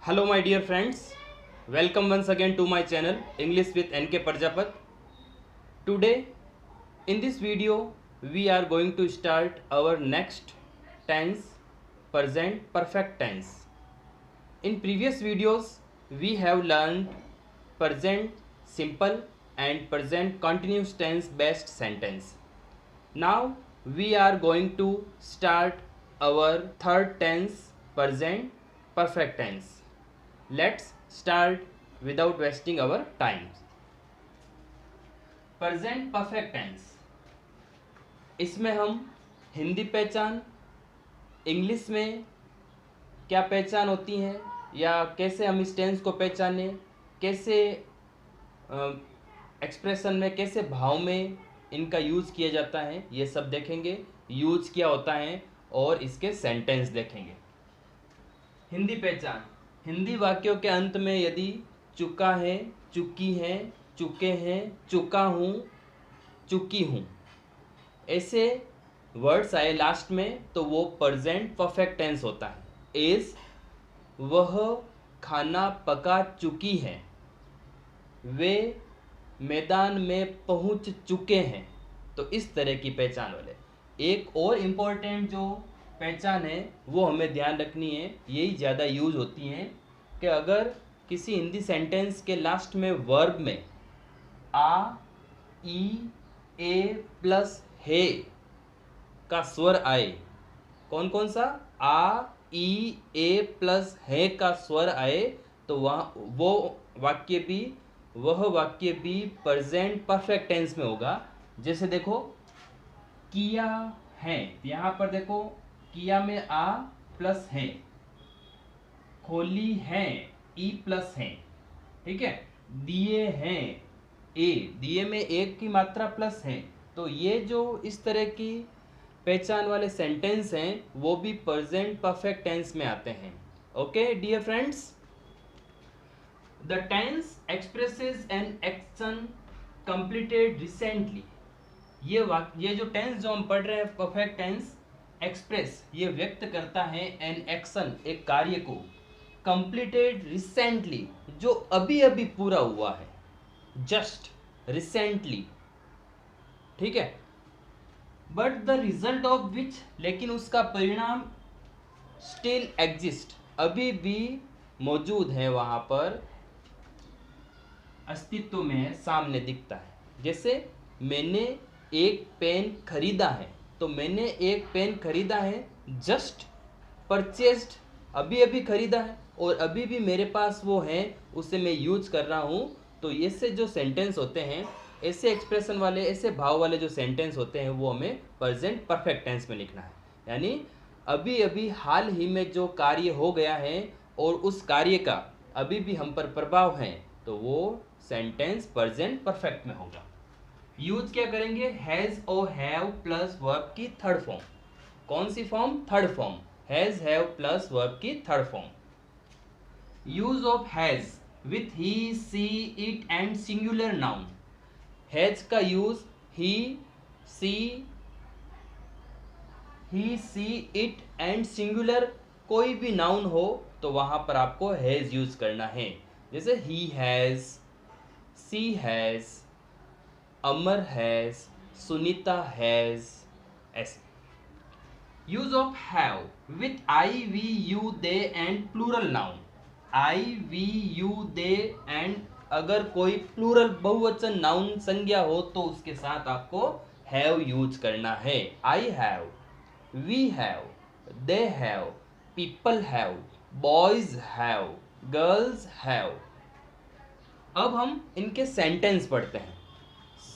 Hello my dear friends, welcome once again to my channel English with NK Parjapat. Today in this video we are going to start our next tense, present perfect tense. In previous videos we have learned present simple and present continuous tense based sentence. Now we are going to start our third tense, present perfect tense. Let's start without wasting our time. Present perfect tense, इसमें हम हिंदी पहचान, English में क्या पहचान होती है या कैसे हम इस टेंस को पहचाने, कैसे एक्सप्रेशन में, कैसे भाव में इनका यूज़ किया जाता है, ये सब देखेंगे। यूज क्या होता है और इसके सेंटेंस देखेंगे। हिंदी पहचान, हिंदी वाक्यों के अंत में यदि चुका है, चुकी है, चुके हैं, चुका हूँ, चुकी हूँ ऐसे वर्ड्स आए लास्ट में तो वो प्रेजेंट परफेक्ट टेंस होता है। इज वह खाना पका चुकी है, वे मैदान में पहुँच चुके हैं, तो इस तरह की पहचान वाले। एक और इम्पोर्टेंट जो पहचान है वो हमें ध्यान रखनी है, यही ज़्यादा यूज होती हैं कि अगर किसी हिंदी सेंटेंस के लास्ट में वर्ब में आ, ई, ए प्लस हे का स्वर आए, कौन कौन सा? आ, ई, ए प्लस हे का स्वर आए, तो वह वाक्य भी प्रेजेंट परफेक्ट टेंस में होगा। जैसे देखो किया है, यहाँ पर देखो किया में आ प्लस है, खोली है ई प्लस है, ठीक है। दिए हैं ए, दिए में एक की मात्रा प्लस है, तो ये जो इस तरह की पहचान वाले सेंटेंस हैं वो भी प्रेजेंट परफेक्ट टेंस में आते हैं। Okay dear friends, the tense expresses an action completed recently. ये जो टेंस जो हम पढ़ रहे हैं परफेक्ट टेंस, एक्सप्रेस ये व्यक्त करता है एन एक्शन एक कार्य को, कंप्लीटेड रिसेंटली जो अभी अभी पूरा हुआ है, जस्ट रिसेंटली, ठीक है। But the result of which, लेकिन उसका परिणाम स्टिल एग्जिस्ट अभी भी मौजूद है, वहां पर अस्तित्व में है, सामने दिखता है। जैसे मैंने एक पेन खरीदा है, तो मैंने एक पेन खरीदा है, जस्ट परचेस्ड अभी अभी खरीदा है और अभी भी मेरे पास वो है, उसे मैं यूज कर रहा हूँ। तो ऐसे जो सेंटेंस होते हैं, ऐसे एक्सप्रेशन वाले, ऐसे भाव वाले जो सेंटेंस होते हैं वो हमें प्रेजेंट परफेक्ट टेंस में लिखना है। यानी अभी अभी हाल ही में जो कार्य हो गया है और उस कार्य का अभी भी हम पर प्रभाव है, तो वो सेंटेंस प्रेजेंट परफेक्ट में होगा। यूज क्या करेंगे? हैज और हैव प्लस वर्ब की थर्ड फॉर्म। कौन सी form? Third form. Has have plus verb की third form. Use of has with he, she, it and singular noun. Has का use he, she, it and singular कोई भी noun हो तो वहां पर आपको हैज यूज करना है। जैसे he has, she has, Amar has, Sunita has, ऐसे। Use of have with I, we, you, they and plural noun. I, we, you, they and अगर कोई प्लूरल बहुवचन नाउन संज्ञा हो तो उसके साथ आपको हैव यूज करना है। I have, we have, they have, people have, boys have, girls have. अब हम इनके सेंटेंस पढ़ते हैं।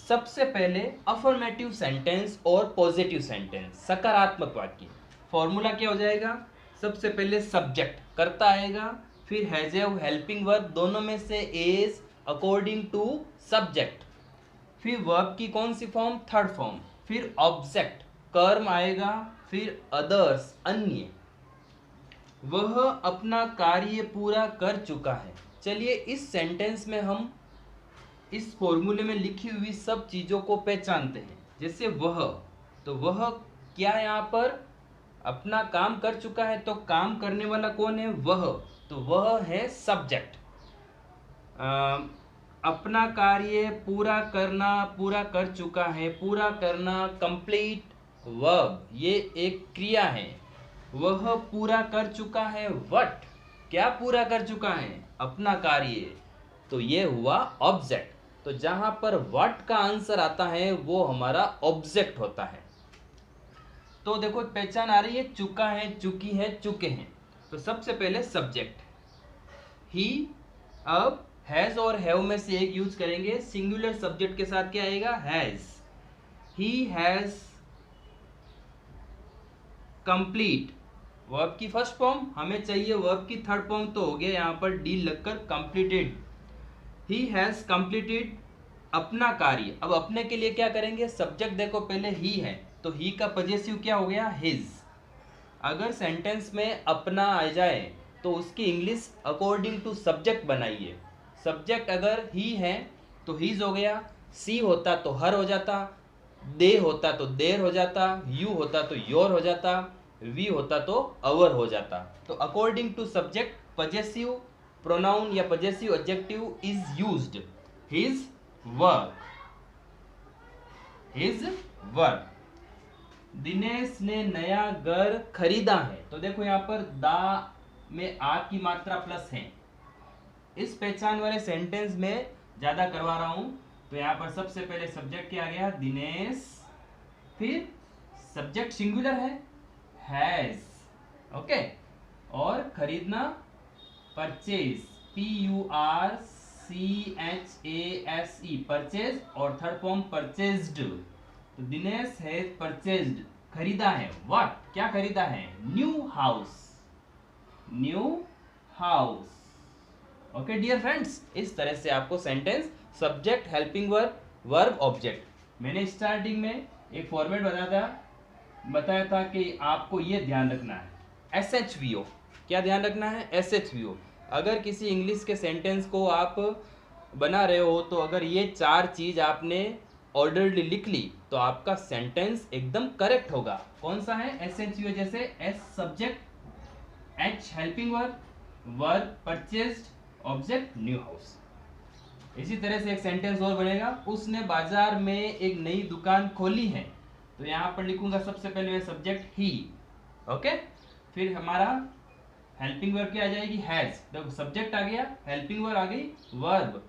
सबसे पहले अफर्मेटिव सेंटेंस और पॉजिटिव सेंटेंस, सकारात्मक वाक्य। फॉर्मूला क्या हो जाएगा? सबसे पहले सब्जेक्ट कर्ता आएगा, फिर हैज हैव हेल्पिंग वर्ब, दोनों में से इज अकॉर्डिंग टू सब्जेक्ट, फिर वर्ब की कौन सी फॉर्म? थर्ड फॉर्म, फिर ऑब्जेक्ट कर्म आएगा, फिर अदर्स अन्य। वह अपना कार्य पूरा कर चुका है। चलिए इस सेंटेंस में हम इस फॉर्मूले में लिखी हुई सब चीज़ों को पहचानते हैं। जैसे वह, तो वह क्या यहाँ पर अपना काम कर चुका है, तो काम करने वाला कौन है? वह। तो वह है सब्जेक्ट। अपना कार्य पूरा करना, पूरा कर चुका है, पूरा करना, कंप्लीट वर्ब, ये एक क्रिया है। वह पूरा कर चुका है, व्हाट, क्या पूरा कर चुका है, अपना कार्य, तो ये हुआ ऑब्जेक्ट। तो जहां पर व्हाट का आंसर आता है वो हमारा ऑब्जेक्ट होता है। तो देखो पहचान आ रही है, चुका है, चुकी है, चुके हैं। तो सबसे पहले सब्जेक्ट ही, अब हैज और हैव में से एक यूज करेंगे। सिंगुलर सब्जेक्ट के साथ क्या आएगा, has. He has complete, verb की फर्स्ट फॉर्म, हमें चाहिए वर्ब की थर्ड फॉर्म, तो हो गया यहां पर डी लगकर कंप्लीटेड। ही हैज कंप्लीटेड अपना कार्य। अब अपने के लिए क्या करेंगे, सब्जेक्ट देखो पहले ही है, तो ही का पजेसिव क्या हो गया, हिज। अगर सेंटेंस में अपना आ जाए तो उसकी इंग्लिश अकॉर्डिंग टू सब्जेक्ट बनाइए। सब्जेक्ट अगर ही है तो हीज हो गया, सी होता तो हर हो जाता, दे होता तो देर हो जाता, यू होता तो योर हो जाता, वी होता तो अवर हो जाता। तो according to subject possessive pronoun या possessive adjective is used. His work, his work. Dinesh ने नया घर खरीदा है। तो देखो यहाँ पर दा में आ की मात्रा प्लस है। इस पहचान वाले सेंटेंस में ज्यादा करवा रहा हूं, तो यहाँ पर सबसे पहले सब्जेक्ट क्या आ गया, दिनेश, फिर सब्जेक्ट सिंगुलर है, हैज, ओके, और खरीदना परचेज, PURCHASE, परचेज, और थर्ड फॉर्म परचेज्ड। तो दिनेश हैज परचेज्ड, खरीदा है, व्हाट, क्या खरीदा है, new house, new house. Okay dear friends, इस तरह से आपको sentence subject, helping verb, verb, object. मैंने स्टार्टिंग में एक फॉर्मेट बताया था कि आपको ये ध्यान रखना है, SHVO। क्या ध्यान रखना है, SHVO। अगर किसी इंग्लिश के सेंटेंस को आप बना रहे हो तो अगर ये चार चीज आपने ऑर्डरली लिख ली तो आपका सेंटेंस एकदम करेक्ट होगा। कौन सा है, SHVO, जैसे S subject, H helping verb, verb purchased, object new house. इसी तरह से एक सेंटेंस और बनेगा, उसने बाजार में एक नई दुकान खोली है। तो यहां पर लिखूंगा सबसे पहले मैं सब्जेक्ट ही, ओके, फिर हमारा हेल्पिंग वर्ब क्या आ जाएगी, हैज। देखो सब्जेक्ट आ गया, हेल्पिंग वर्ब आ गई, वर्ब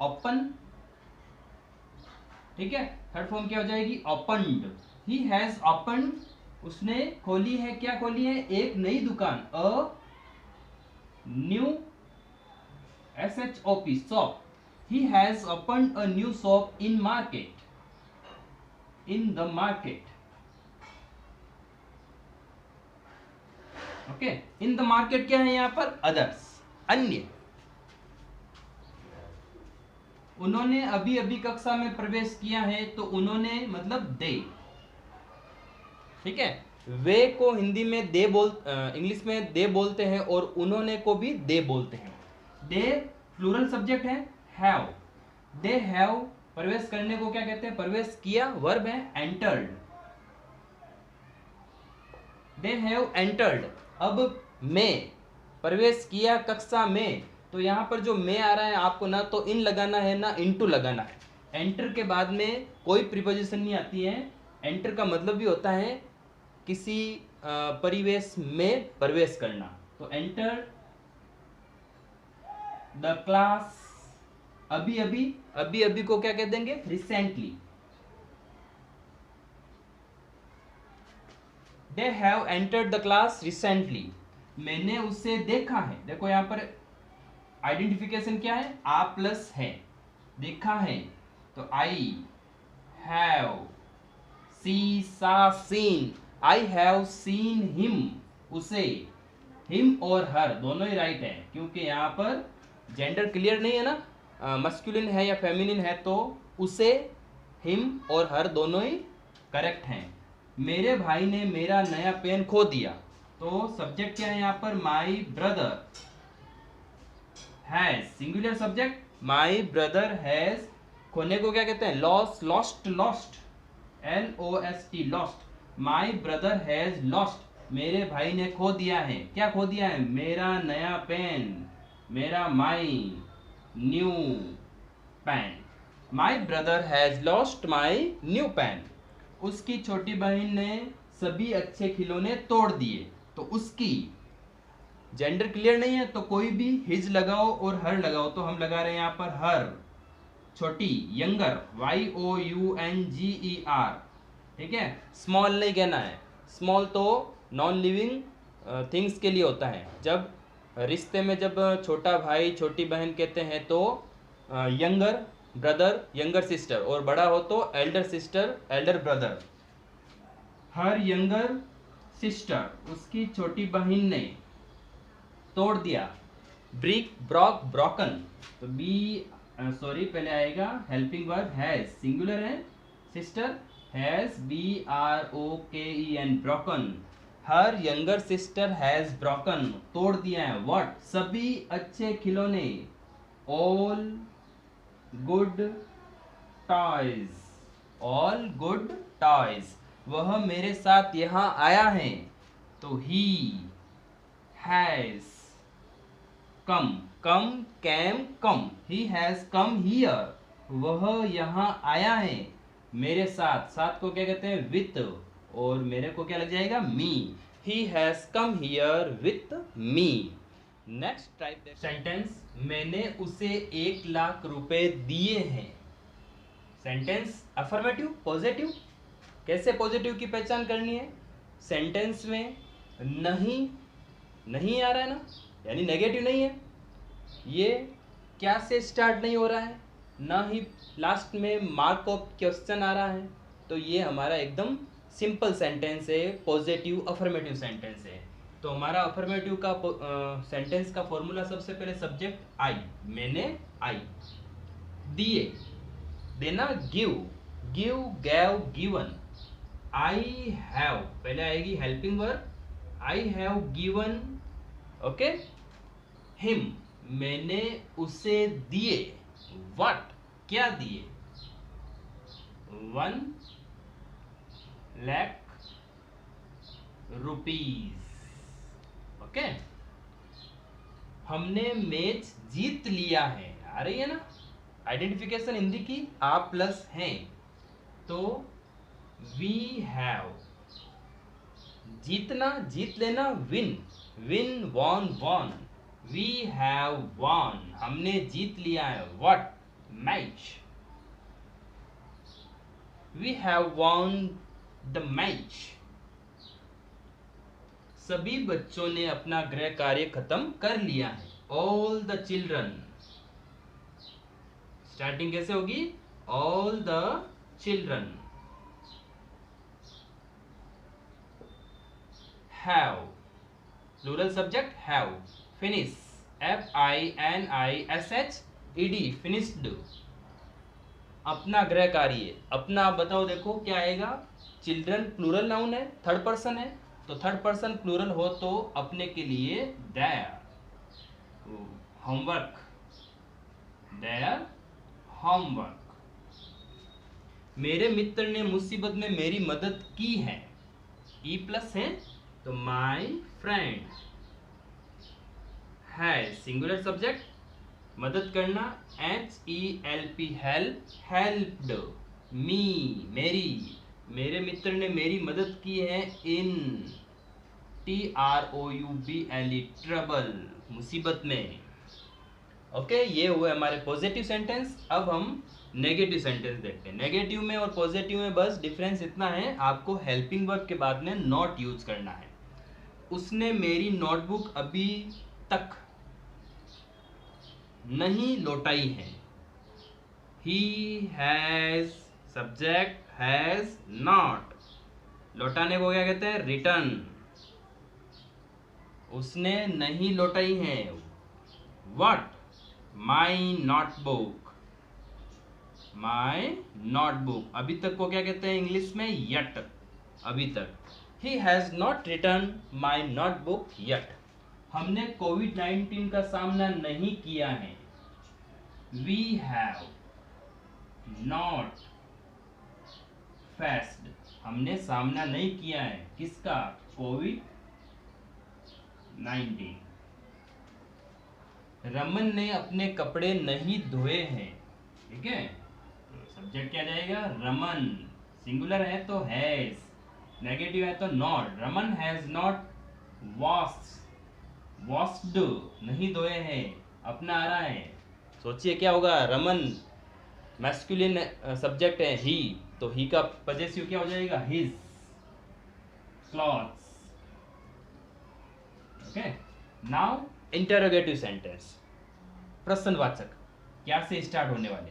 ओपन, ठीक है, थर्ड फॉर्म क्या हो जाएगी, ओपन्ड। ही हैज ओपन्ड, उसने खोली है, क्या खोली है, एक नई दुकान, a new SHOP, shop. He has opened a new shop in market, in the market, okay, in the market क्या है यहाँ पर, others, अन्य। उन्होंने अभी अभी कक्षा में प्रवेश किया है, तो उन्होंने मतलब दे, ठीक है। वे को हिंदी में इंग्लिश में दे बोलते हैं और उन्होंने को भी दे बोलते हैं। दे प्लूरल सब्जेक्ट है, हैव, दे हैव प्रवेश करने को क्या कहते हैं, प्रवेश किया, वर्ब है एंटर्ड, दे हैव एंटर्ड। अब में प्रवेश किया कक्षा में, तो यहां पर जो में आ रहा है आपको ना तो इन लगाना है ना इनटू लगाना है। एंटर के बाद में कोई प्रीपोजिशन नहीं आती है। एंटर का मतलब भी होता है किसी परिवेश में प्रवेश करना। तो एंटर द क्लास, अभी अभी को क्या कह देंगे, recently. They have entered the class recently, मैंने उसे देखा है। देखो यहां पर आइडेंटिफिकेशन क्या है, आ प्लस है, देखा है, तो आई have, see saw seen, I have seen him, उसे, हिम और हर दोनों ही राइट है, क्योंकि यहाँ पर जेंडर क्लियर नहीं है ना, मस्कुलिन है या फेमिनिन है, तो उसे, हिम और हर दोनों ही करेक्ट हैं। मेरे भाई ने मेरा नया पेन खो दिया, तो सब्जेक्ट क्या है यहाँ पर, माई brother has, singular subject, my brother has, खोने को क्या कहते हैं, loss, lost, lost, LOST, lost, my brother has lost मेरे भाई ने खो दिया है। क्या खो दिया है? मेरा नया पेन, मेरा my new pen. My brother has lost my new pen. उसकी छोटी बहन ने सभी अच्छे खिलौने तोड़ दिए। तो उसकी जेंडर क्लियर नहीं है तो कोई भी हिज लगाओ और हर लगाओ। तो हम लगा रहे हैं यहाँ पर हर। छोटी यंगर, YOUNGER, ठीक है। स्मॉल नहीं कहना है। स्मॉल तो नॉन लिविंग थिंग्स के लिए होता है। जब रिश्ते में जब छोटा भाई छोटी बहन कहते हैं तो यंगर ब्रदर यंगर सिस्टर, और बड़ा हो तो elder sister elder brother. Her younger sister, उसकी छोटी बहन ने तोड़ दिया। Break, broke, broken. तो पहले आएगा हेल्पिंग वर्ब हैज, सिंगुलर है, sister has BROKEN, broken. Her younger sister has broken, तोड़ दिया है। व्हाट? सभी अच्छे खिलौने। All good toys, all good toys. वह मेरे साथ यहाँ आया है। तो he has come, come came come, he has come here. वह यहाँ आया है मेरे साथ। साथ को क्या कहते हैं? विथ, और मेरे को क्या लग जाएगा? Me. He has come here with me. Next type sentence, मैंने उसे 1,00,000 रुपए दिए हैं। Sentence affirmative, positive. कैसे पॉजिटिव की पहचान करनी है? सेंटेंस में नहीं नहीं आ रहा है ना, यानी नेगेटिव नहीं है। ये क्या से स्टार्ट नहीं हो रहा है, ना ही लास्ट में मार्क ऑफ क्वेश्चन आ रहा है। तो ये हमारा एकदम सिंपल सेंटेंस है, पॉजिटिव अफर्मेटिव सेंटेंस है। तो हमारा अफर्मेटिव का सेंटेंस का फॉर्मूला सबसे पहले सब्जेक्ट आई, मैंने आई। दिए, देना give, give gave given. I have, पहले आएगी helping verb, I have given, okay, him, मैंने उसे दिए। व्हाट, क्या दिए? 1,00,000 रुपीज, ओके। हमने मैच जीत लिया है, आ रही है ना आइडेंटिफिकेशन हिंदी की, आप प्लस हैं तो वी हैव। जीतना, जीत लेना, win, win won won. We have won, हमने जीत लिया है। What? Match, we have won the match. सभी बच्चों ने अपना गृह कार्य खत्म कर लिया है। ऑल द चिल्ड्रन, स्टार्टिंग कैसे होगी? All the children have, plural subject have. Finish, FINISHED, finished. अपना गृह कार्य, अपना आप बताओ, देखो क्या आएगा? चिल्ड्रन प्लूरल नाउन है, थर्ड पर्सन है, तो थर्ड पर्सन प्लूरल हो तो अपने के लिए देयर। Homework, their homework. मेरे मित्र ने मुसीबत में मेरी मदद की है। ई प्लस है तो माई फ्रेंड है, सिंगुलर सब्जेक्ट, मदद करना, HELP, हेल्प, हेल्प्ड। मी, मेरी, मेरे मित्र ने मेरी मदद की है। इन TROUBLE, ट्रबल, मुसीबत में। ओके, ये हुए हमारे पॉजिटिव सेंटेंस। अब हम नेगेटिव सेंटेंस देखते हैं। नेगेटिव में और पॉजिटिव में बस डिफरेंस इतना है, आपको हेल्पिंग वर्ब के बाद में नॉट यूज करना है। उसने मेरी नोटबुक अभी तक नहीं लौटाई है। He has, subject has not, लौटाने को क्या कहते हैं? रिटर्न। उसने नहीं लौटाई है। What? My notebook, my notebook. अभी तक को क्या कहते हैं इंग्लिश में? यट, अभी तक। He has not return my notebook yet. हमने कोविड-19 का सामना नहीं किया है। वी हैव नॉट फेस्ड, हमने सामना नहीं किया है किसका? कोविड 90। रमन ने अपने कपड़े नहीं धोए हैं। ठीक है, तो सब्जेक्ट क्या जाएगा? रमन। सिंगुलर है तो हैज, नेगेटिव है तो not. Raman has not washed, नहीं धोए हैं, अपना आ रहा है। सोचिए क्या होगा? रमन मैस्कुलिन सब्जेक्ट है ही, तो ही का पजेसिव क्या हो जाएगा? His clothes. Okay, now interrogative sentence, प्रश्नवाचक, क्या से स्टार्ट होने वाले।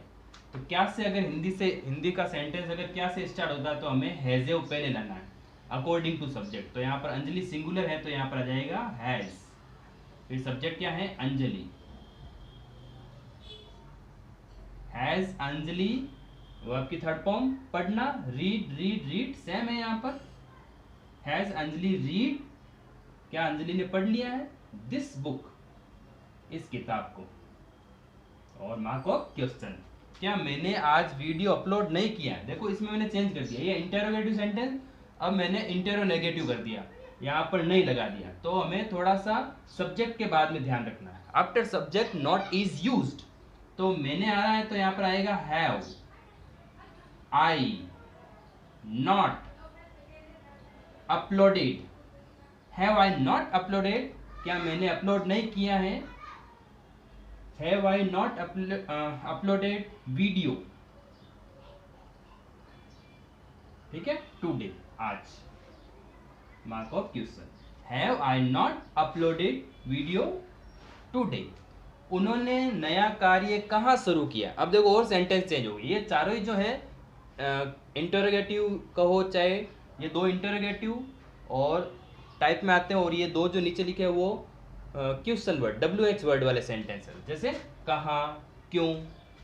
तो क्या से अगर हिंदी का सेंटेंस अगर क्या से स्टार्ट होता है तो हमें हैज पहले लाना है अकॉर्डिंग टू सब्जेक्ट। तो यहाँ पर अंजलि सिंगुलर है तो यहाँ पर आ जाएगा हैज। फिर सब्जेक्ट क्या है? अंजलि। हैज अंजलि, वर्ब की थर्ड फॉर्म पढ़ना, रीड सेम है यहाँ पर। हैज अंजलि रीड, क्या अंजलि ने पढ़ लिया है दिस बुक, इस किताब को। और मार्क ऑफ क्वेश्चन, क्या मैंने आज वीडियो अपलोड नहीं किया? देखो इसमें मैंने चेंज कर दिया, ये इंटेरोगेटिव सेंटेंस अब मैंने इंटेरोनेगेटिव कर दिया, यहाँ पर नहीं लगा दिया। तो हमें थोड़ा सा सब्जेक्ट के बाद में ध्यान रखना है। After subject not is used, तो मैंने आ रहा है तो यहाँ पर आएगा have, I not uploaded. Have I not uploaded, क्या मैंने अपलोड नहीं किया है? Have I not uploaded video. ठीक है, टुडे, आज। Mark of question, have I not uploaded video today. उन्होंने नया कार्य कहाँ शुरू किया? अब देखो और सेंटेंस चेंज हो गई। ये चारों ही जो है इंटरोगेटिव कहो, चाहे ये दो इंटरोगेटिव और टाइप में आते हैं, और ये दो जो नीचे लिखे हैं वो क्वेश्चन वर्ड, WH वर्ड वाले सेंटेंस है। जैसे कहाँ, क्यों,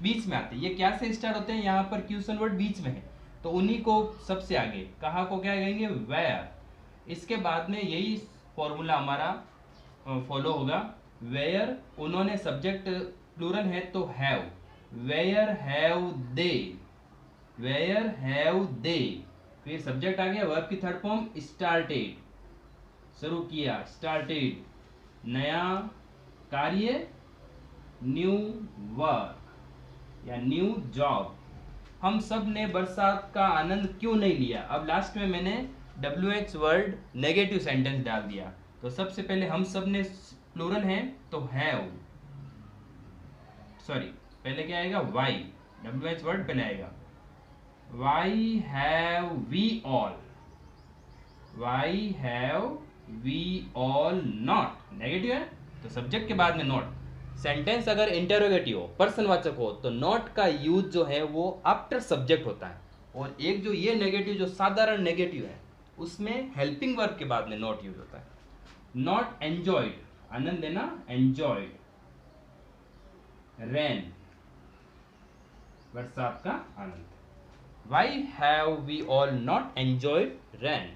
बीच में आते हैं। ये क्या से स्टार्ट होते हैं? यहाँ पर क्वेश्चन वर्ड बीच में है, तो उन्हीं को सबसे आगे, कहाँ को क्या कहेंगे? वेयर। इसके बाद में यही फॉर्मूला हमारा फॉलो होगा। वेयर, उन्होंने सब्जेक्ट प्लूरल है तो have, where have they, where have they. फिर सब्जेक्ट आ गया, वर्ब की थर्ड फॉर्म स्टार्टेड, शुरू किया, स्टार्टेड, नया कार्य, न्यू वर्क या न्यू जॉब। हम सब ने बरसात का आनंद क्यों नहीं लिया? अब लास्ट में मैंने WH वर्ड नेगेटिव सेंटेंस डाल दिया। तो सबसे पहले हम सब ने प्लूरल है तो हैव, सॉरी पहले क्या आएगा? वाई, WH वर्ड पहले आएगा। Why have we all, why have we all not, negative है तो सब्जेक्ट के बाद में नॉट। सेंटेंस अगर इंटरोगेटिव हो, प्रश्नवाचक हो, तो नॉट का यूज जो है वो आफ्टर सब्जेक्ट होता है। और एक जो ये नेगेटिव, जो साधारण नेगेटिव है, उसमें हेल्पिंग वर्ब के बाद में नॉट यूज होता है। नॉट एंजॉयड, आनंद लेना, एंजॉयड। रेन, बरसात का आनंद। Why have we all not enjoyed rain?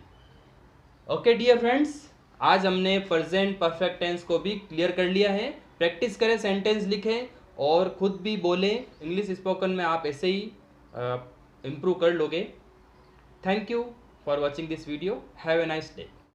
Okay dear friends, आज हमने प्रेजेंट परफेक्ट टेंस को भी क्लियर कर लिया है। प्रैक्टिस करें, सेंटेंस लिखें और खुद भी बोलें। इंग्लिश स्पोकन में आप ऐसे ही इम्प्रूव कर लोगे। Thank you for watching this video. Have a nice day.